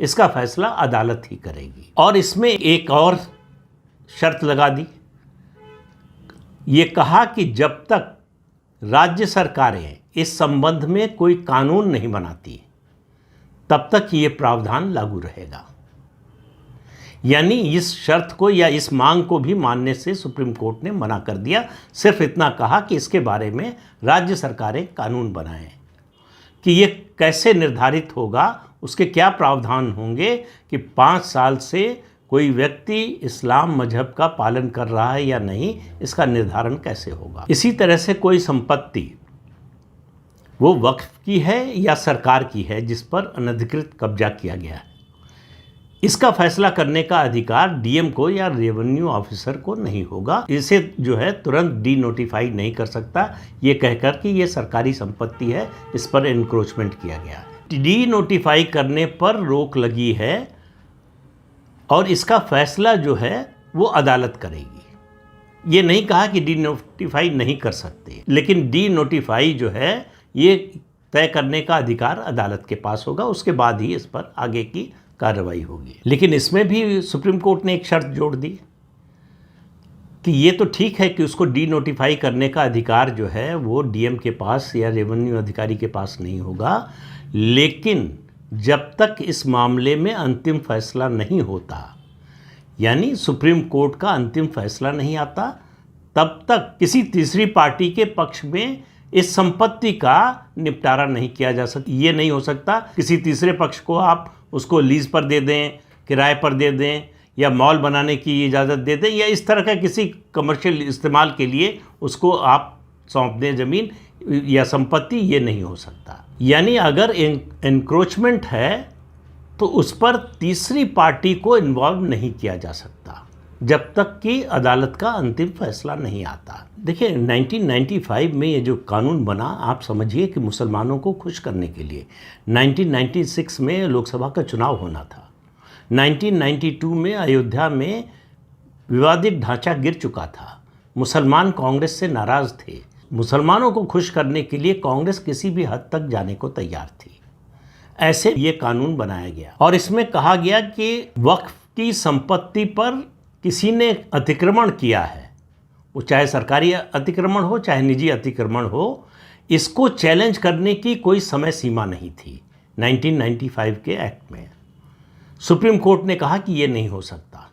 इसका फैसला अदालत ही करेगी। और इसमें एक और शर्त लगा दी, ये कहा कि जब तक राज्य सरकारें इस संबंध में कोई कानून नहीं बनाती तब तक ये प्रावधान लागू रहेगा। यानी इस शर्त को या इस मांग को भी मानने से सुप्रीम कोर्ट ने मना कर दिया। सिर्फ इतना कहा कि इसके बारे में राज्य सरकारें कानून बनाएं कि ये कैसे निर्धारित होगा, उसके क्या प्रावधान होंगे कि 5 साल से कोई व्यक्ति इस्लाम मजहब का पालन कर रहा है या नहीं, इसका निर्धारण कैसे होगा। इसी तरह से कोई संपत्ति वो वक्फ की है या सरकार की है जिस पर अनधिकृत कब्जा किया गया है, इसका फैसला करने का अधिकार डीएम को या रेवेन्यू ऑफिसर को नहीं होगा। इसे जो है तुरंत डी नोटिफाई नहीं कर सकता, ये कहकर कि ये सरकारी संपत्ति है, इस पर एनक्रोचमेंट किया गया है। डी नोटिफाई करने पर रोक लगी है और इसका फैसला जो है वो अदालत करेगी। ये नहीं कहा कि डी नोटिफाई नहीं कर सकते, लेकिन डी नोटिफाई जो है ये तय करने का अधिकार अदालत के पास होगा, उसके बाद ही इस पर आगे की कार्रवाई होगी। लेकिन इसमें भी सुप्रीम कोर्ट ने एक शर्त जोड़ दी कि ये तो ठीक है कि उसको डी नोटिफाई करने का अधिकार जो है वो डीएम के पास या रेवेन्यू अधिकारी के पास नहीं होगा, लेकिन जब तक इस मामले में अंतिम फैसला नहीं होता, यानी सुप्रीम कोर्ट का अंतिम फैसला नहीं आता, तब तक किसी तीसरी पार्टी के पक्ष में इस संपत्ति का निपटारा नहीं किया जा सकता। ये नहीं हो सकता किसी तीसरे पक्ष को आप उसको लीज पर दे दें, किराए पर दे दें या मॉल बनाने की इजाज़त दे दें या इस तरह का किसी कमर्शियल इस्तेमाल के लिए उसको आप सौंप दें ज़मीन या संपत्ति, ये नहीं हो सकता। यानी अगर एनक्रोचमेंट है तो उस पर तीसरी पार्टी को इन्वॉल्व नहीं किया जा सकता जब तक कि अदालत का अंतिम फैसला नहीं आता। देखिए 1995 में ये जो कानून बना, आप समझिए कि मुसलमानों को खुश करने के लिए 1996 में लोकसभा का चुनाव होना था। 1992 में अयोध्या में विवादित ढांचा गिर चुका था, मुसलमान कांग्रेस से नाराज़ थे। मुसलमानों को खुश करने के लिए कांग्रेस किसी भी हद तक जाने को तैयार थी। ऐसे ये कानून बनाया गया और इसमें कहा गया कि वक्फ की संपत्ति पर किसी ने अतिक्रमण किया है, वो चाहे सरकारी अतिक्रमण हो चाहे निजी अतिक्रमण हो, इसको चैलेंज करने की कोई समय सीमा नहीं थी 1995 के एक्ट में। सुप्रीम कोर्ट ने कहा कि ये नहीं हो सकता।